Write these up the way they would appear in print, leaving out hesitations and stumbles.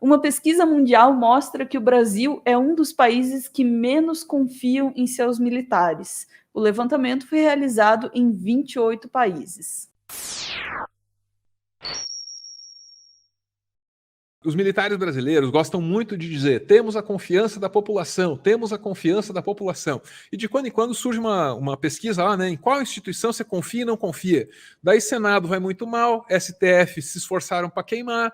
Uma pesquisa mundial mostra que o Brasil é um dos países que menos confiam em seus militares. O levantamento foi realizado em 28 países. Os militares brasileiros gostam muito de dizer: temos a confiança da população, temos a confiança da população. E de quando em quando surge uma pesquisa lá, né? Em qual instituição você confia e não confia? Daí Senado vai muito mal, STF se esforçaram para queimar,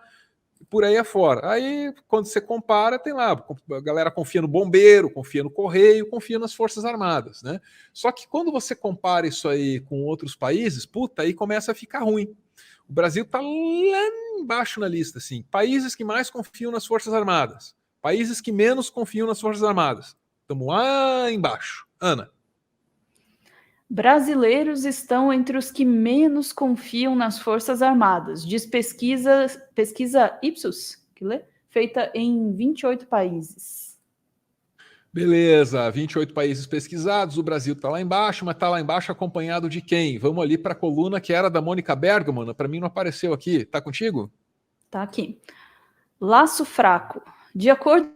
por aí afora. Aí, quando você compara, tem lá, a galera confia no bombeiro, confia no correio, confia nas Forças Armadas, né? Só que quando você compara isso aí com outros países, puta, aí começa a ficar ruim. O Brasil está lá embaixo na lista, assim. Países que mais confiam nas Forças Armadas. Países que menos confiam nas Forças Armadas. Estamos lá embaixo. Ana. Brasileiros estão entre os que menos confiam nas Forças Armadas, diz pesquisa Ipsos, feita em 28 países. Beleza, 28 países pesquisados, o Brasil está lá embaixo, mas está lá embaixo acompanhado de quem? Vamos ali para a coluna que era da Mônica Bergman, para mim não apareceu aqui. Tá contigo? Tá aqui. Laço fraco. De acordo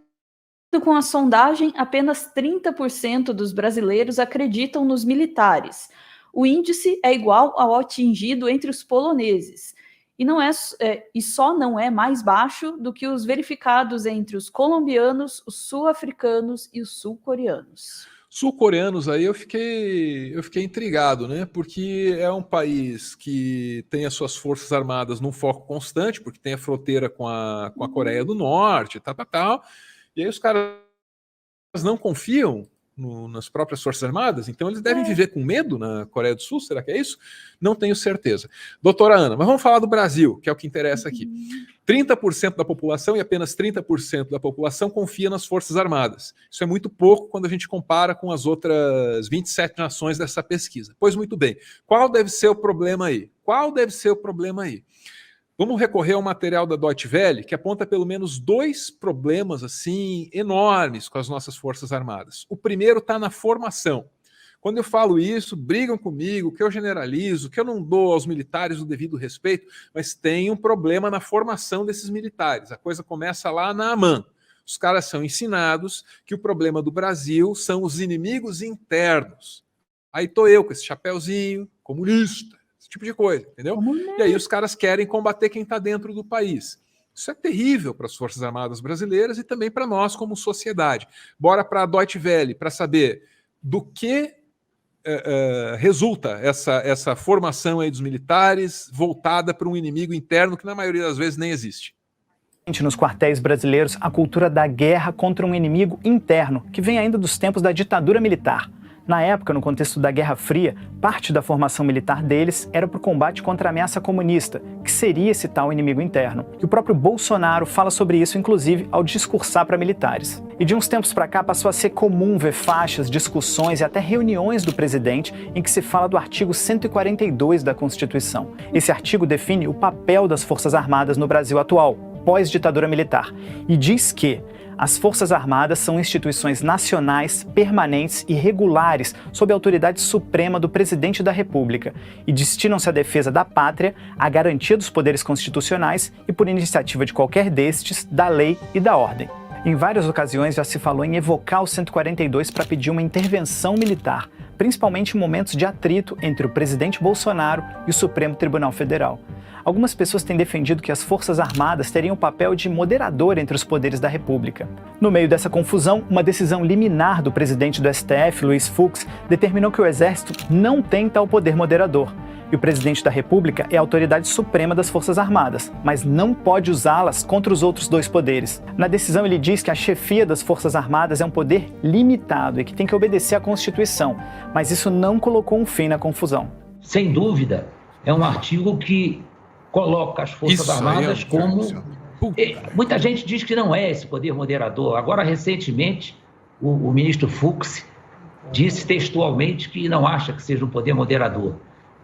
com a sondagem, apenas 30% dos brasileiros acreditam nos militares. O índice é igual ao atingido entre os poloneses. E só não é mais baixo do que os verificados entre os colombianos, os sul-africanos e os sul-coreanos. Sul-coreanos aí eu fiquei intrigado, né? Porque é um país que tem as suas forças armadas num foco constante, porque tem a fronteira com a Coreia do Norte, tal. E aí os caras não confiam nas próprias Forças Armadas, então eles devem viver com medo na Coreia do Sul, será que é isso? Não tenho certeza. Doutora Ana, mas vamos falar do Brasil, que é o que interessa aqui. 30% da população e apenas 30% da população confia nas Forças Armadas. Isso é muito pouco quando a gente compara com as outras 27 nações dessa pesquisa. Pois muito bem, qual deve ser o problema aí? Vamos recorrer ao material da Deutsche Welle, que aponta pelo menos 2 problemas assim enormes com as nossas Forças Armadas. O primeiro está na formação. Quando eu falo isso, brigam comigo, que eu generalizo, que eu não dou aos militares o devido respeito, mas tem um problema na formação desses militares. A coisa começa lá na AMAN. Os caras são ensinados que o problema do Brasil são os inimigos internos. Aí tô eu com esse chapéuzinho, comunista, esse tipo de coisa, entendeu? E aí os caras querem combater quem está dentro do país. Isso é terrível para as Forças Armadas brasileiras e também para nós como sociedade. Bora para a Deutsche Welle para saber do que resulta essa formação aí dos militares voltada para um inimigo interno que na maioria das vezes nem existe. Nos quartéis brasileiros, a cultura da guerra contra um inimigo interno, que vem ainda dos tempos da ditadura militar. Na época, no contexto da Guerra Fria, parte da formação militar deles era para o combate contra a ameaça comunista, que seria esse tal inimigo interno. E o próprio Bolsonaro fala sobre isso, inclusive, ao discursar para militares. E de uns tempos para cá passou a ser comum ver faixas, discussões e até reuniões do presidente em que se fala do artigo 142 da Constituição. Esse artigo define o papel das Forças Armadas no Brasil atual, pós-ditadura militar, e diz que as Forças Armadas são instituições nacionais, permanentes e regulares sob a autoridade suprema do Presidente da República e destinam-se à defesa da pátria, à garantia dos poderes constitucionais e, por iniciativa de qualquer destes, da lei e da ordem. Em várias ocasiões já se falou em evocar o 142 para pedir uma intervenção militar, principalmente em momentos de atrito entre o presidente Bolsonaro e o Supremo Tribunal Federal. Algumas pessoas têm defendido que as Forças Armadas teriam o papel de moderador entre os poderes da República. No meio dessa confusão, uma decisão liminar do presidente do STF, Luiz Fux, determinou que o Exército não tem tal poder moderador. E o presidente da República é a autoridade suprema das Forças Armadas, mas não pode usá-las contra os outros 2 poderes. Na decisão ele diz que a chefia das Forças Armadas é um poder limitado e que tem que obedecer à Constituição, mas isso não colocou um fim na confusão. Sem dúvida, é um artigo que coloca as Forças Armadas como... Muita gente diz que não é esse poder moderador. Agora, recentemente, o ministro Fux disse textualmente que não acha que seja um poder moderador.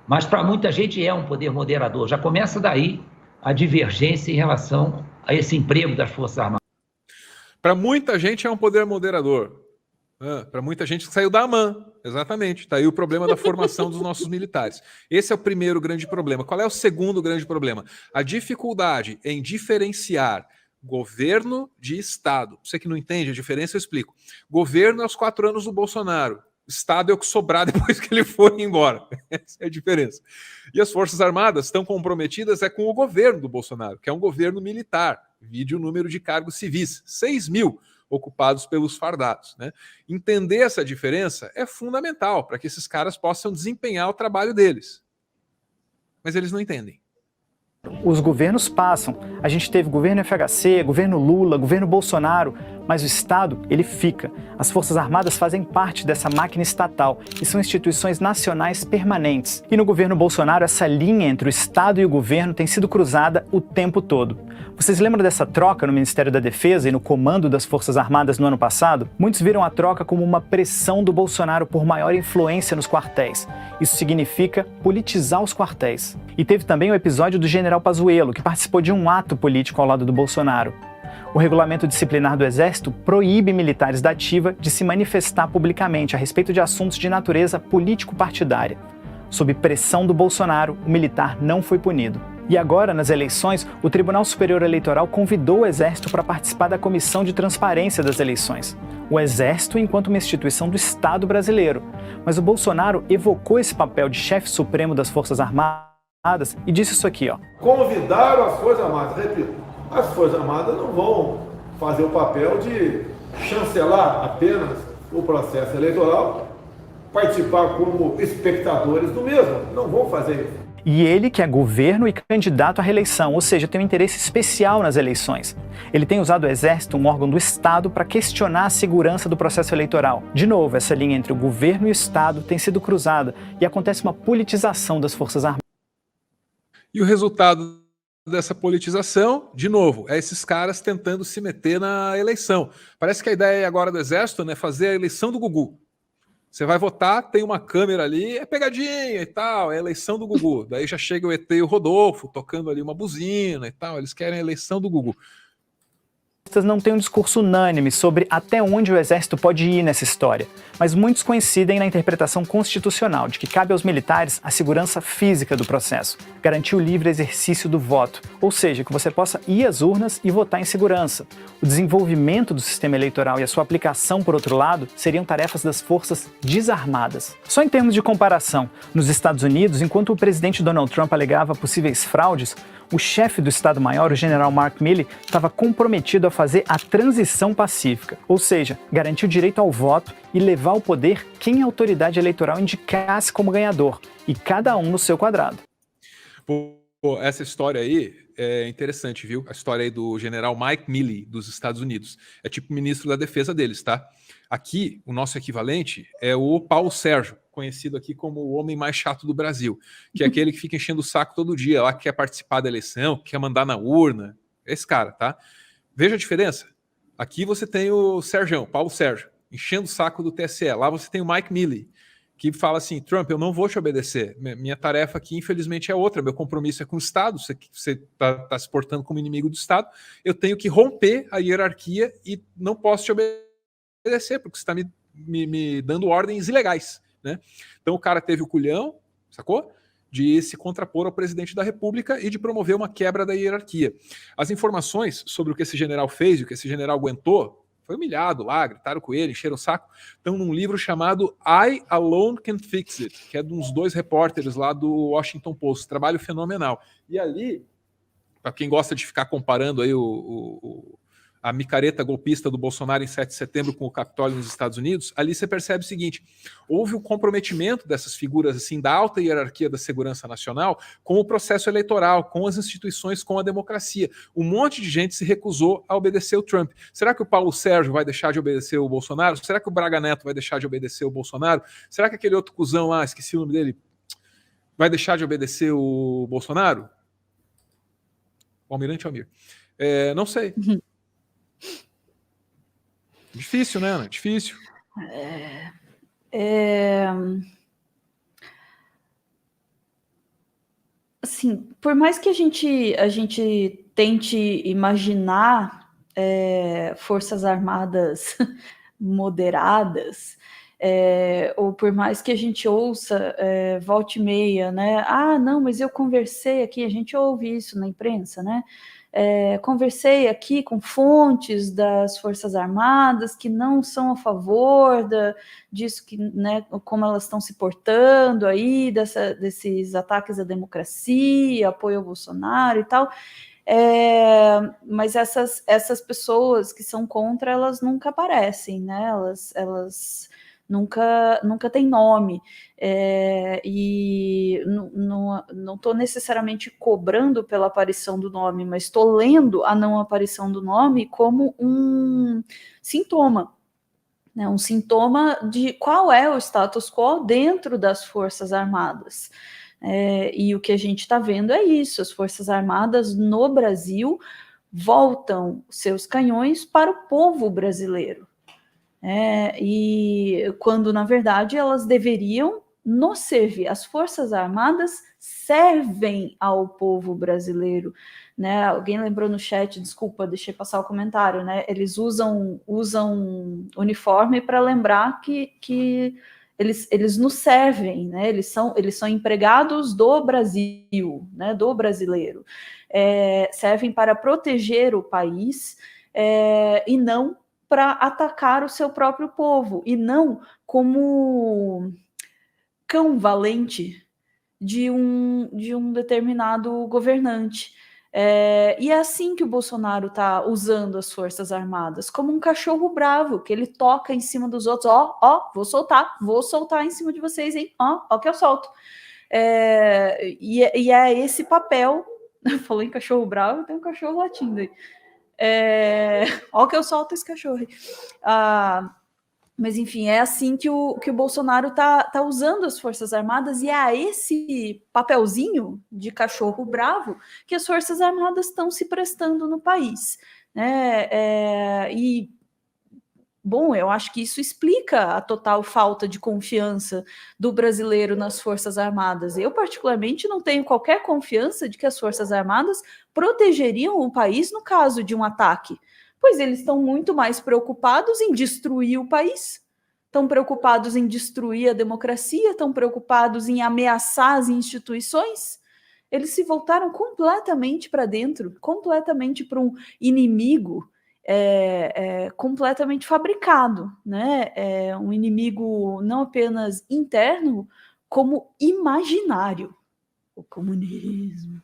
Mas para muita gente é um poder moderador. Já começa daí a divergência em relação a esse emprego das Forças Armadas. Para muita gente é um poder moderador. Para muita gente que saiu da AMAN, exatamente. Está aí o problema da formação dos nossos militares. Esse é o primeiro grande problema. Qual é o segundo grande problema? A dificuldade em diferenciar governo de Estado. Você que não entende a diferença, eu explico. Governo é os 4 anos do Bolsonaro. Estado é o que sobrar depois que ele for embora. Essa é a diferença. E as Forças Armadas estão comprometidas com o governo do Bolsonaro, que é um governo militar. Vide o número de cargos civis, 6 mil ocupados pelos fardados. Né? Entender essa diferença é fundamental para que esses caras possam desempenhar o trabalho deles. Mas eles não entendem. Os governos passam. A gente teve governo FHC, governo Lula, governo Bolsonaro, mas o Estado, ele fica. As Forças Armadas fazem parte dessa máquina estatal e são instituições nacionais permanentes. E no governo Bolsonaro, essa linha entre o Estado e o governo tem sido cruzada o tempo todo. Vocês lembram dessa troca no Ministério da Defesa e no comando das Forças Armadas no ano passado? Muitos viram a troca como uma pressão do Bolsonaro por maior influência nos quartéis. Isso significa politizar os quartéis. E teve também o episódio do general Pazuello, que participou de um ato político ao lado do Bolsonaro. O regulamento disciplinar do Exército proíbe militares da ativa de se manifestar publicamente a respeito de assuntos de natureza político-partidária. Sob pressão do Bolsonaro, o militar não foi punido. E agora, nas eleições, o Tribunal Superior Eleitoral convidou o Exército para participar da Comissão de Transparência das Eleições. O Exército enquanto uma instituição do Estado brasileiro. Mas o Bolsonaro evocou esse papel de chefe supremo das Forças Armadas e disse isso aqui, ó. Convidaram as Forças Armadas, repito, as Forças Armadas não vão fazer o papel de chancelar apenas o processo eleitoral, participar como espectadores do mesmo, não vão fazer isso. E ele, que é governo e candidato à reeleição, ou seja, tem um interesse especial nas eleições. Ele tem usado o Exército, um órgão do Estado, para questionar a segurança do processo eleitoral. De novo, essa linha entre o governo e o Estado tem sido cruzada e acontece uma politização das Forças Armadas. E o resultado dessa politização, de novo, é esses caras tentando se meter na eleição. Parece que a ideia agora do Exército, né, fazer a eleição do Gugu. Você vai votar, tem uma câmera ali, é pegadinha e tal, é a eleição do Gugu. Daí já chega o ET e o Rodolfo tocando ali uma buzina e tal, eles querem a eleição do Gugu. Não tem um discurso unânime sobre até onde o Exército pode ir nessa história, mas muitos coincidem na interpretação constitucional de que cabe aos militares a segurança física do processo, garantir o livre exercício do voto, ou seja, que você possa ir às urnas e votar em segurança. O desenvolvimento do sistema eleitoral e a sua aplicação, por outro lado, seriam tarefas das forças desarmadas. Só em termos de comparação, nos Estados Unidos, enquanto o presidente Donald Trump alegava possíveis fraudes, o chefe do Estado-Maior, o general Mark Milley, estava comprometido a fazer a transição pacífica, ou seja, garantir o direito ao voto e levar ao poder quem a autoridade eleitoral indicasse como ganhador, e cada um no seu quadrado. Pô, essa história aí é interessante, viu? A história aí do general Mike Milley, dos Estados Unidos. É tipo o ministro da defesa deles, tá? Aqui, o nosso equivalente é o Paulo Sérgio, conhecido aqui como o homem mais chato do Brasil, que é aquele que fica enchendo o saco todo dia, lá que quer participar da eleição, que quer mandar na urna. Esse cara, tá? Veja a diferença. Aqui você tem o Sérgio, Paulo Sérgio, enchendo o saco do TSE. Lá você tem o Mike Milley, que fala assim, Trump, eu não vou te obedecer. Minha tarefa aqui, infelizmente, é outra. Meu compromisso é com o Estado. Você está se portando como inimigo do Estado. Eu tenho que romper a hierarquia e não posso te obedecer, porque você está me dando ordens ilegais. Né? Então o cara teve o culhão, sacou? De se contrapor ao presidente da República e de promover uma quebra da hierarquia. As informações sobre o que esse general fez e o que esse general aguentou, foi humilhado lá, gritaram com ele, encheram o saco, estão num livro chamado I Alone Can Fix It, que é de uns 2 repórteres lá do Washington Post, trabalho fenomenal. E ali, para quem gosta de ficar comparando aí a micareta golpista do Bolsonaro em 7 de setembro com o Capitólio nos Estados Unidos, ali você percebe o seguinte, houve um comprometimento dessas figuras assim da alta hierarquia da segurança nacional com o processo eleitoral, com as instituições, com a democracia. Um monte de gente se recusou a obedecer o Trump. Será que o Paulo Sérgio vai deixar de obedecer o Bolsonaro? Será que o Braga Neto vai deixar de obedecer o Bolsonaro? Será que aquele outro cuzão lá, esqueci o nome dele, vai deixar de obedecer o Bolsonaro? O Almirante Almir. Não sei. Difícil, né, Ana? Difícil. Assim, por mais que a gente tente imaginar forças armadas moderadas, ou por mais que a gente ouça volta e meia, né? Ah, não, mas eu conversei aqui, a gente ouve isso na imprensa, né? Conversei aqui com fontes das Forças Armadas que não são a favor disso, né, como elas estão se portando aí, desses ataques à democracia, apoio ao Bolsonaro e tal. Mas essas pessoas que são contra, elas nunca aparecem, né? Elas nunca têm nome. E não estou necessariamente cobrando pela aparição do nome, mas estou lendo a não aparição do nome como um sintoma, né? Um sintoma de qual é o status quo dentro das Forças Armadas. E o que a gente está vendo é isso: as Forças Armadas no Brasil voltam seus canhões para o povo brasileiro. E quando, na verdade, elas deveriam nos servir. As Forças Armadas servem ao povo brasileiro, né? Alguém lembrou no chat, desculpa, deixei passar o comentário, né? Eles usam uniforme para lembrar que eles nos servem, né? Eles são empregados do Brasil, né? Do brasileiro. Servem para proteger o país e não para atacar o seu próprio povo, e não como cão valente de um determinado governante. E é assim que o Bolsonaro está usando as Forças Armadas, como um cachorro bravo, que ele toca em cima dos outros: ó, vou soltar em cima de vocês, hein? Ó que eu solto. E é esse papel. Falou em cachorro bravo, tem um cachorro latindo aí. Ó que eu solto esse cachorro. Mas, enfim, é assim que o Bolsonaro tá usando as Forças Armadas, e é a esse papelzinho de cachorro bravo que as Forças Armadas estão se prestando no país, né? Bom, eu acho que isso explica a total falta de confiança do brasileiro nas Forças Armadas. Eu, particularmente, não tenho qualquer confiança de que as Forças Armadas protegeriam o país no caso de um ataque, pois eles estão muito mais preocupados em destruir o país, estão preocupados em destruir a democracia, estão preocupados em ameaçar as instituições. Eles se voltaram completamente para dentro, completamente para um inimigo completamente fabricado, né? Um inimigo não apenas interno, como imaginário. O comunismo.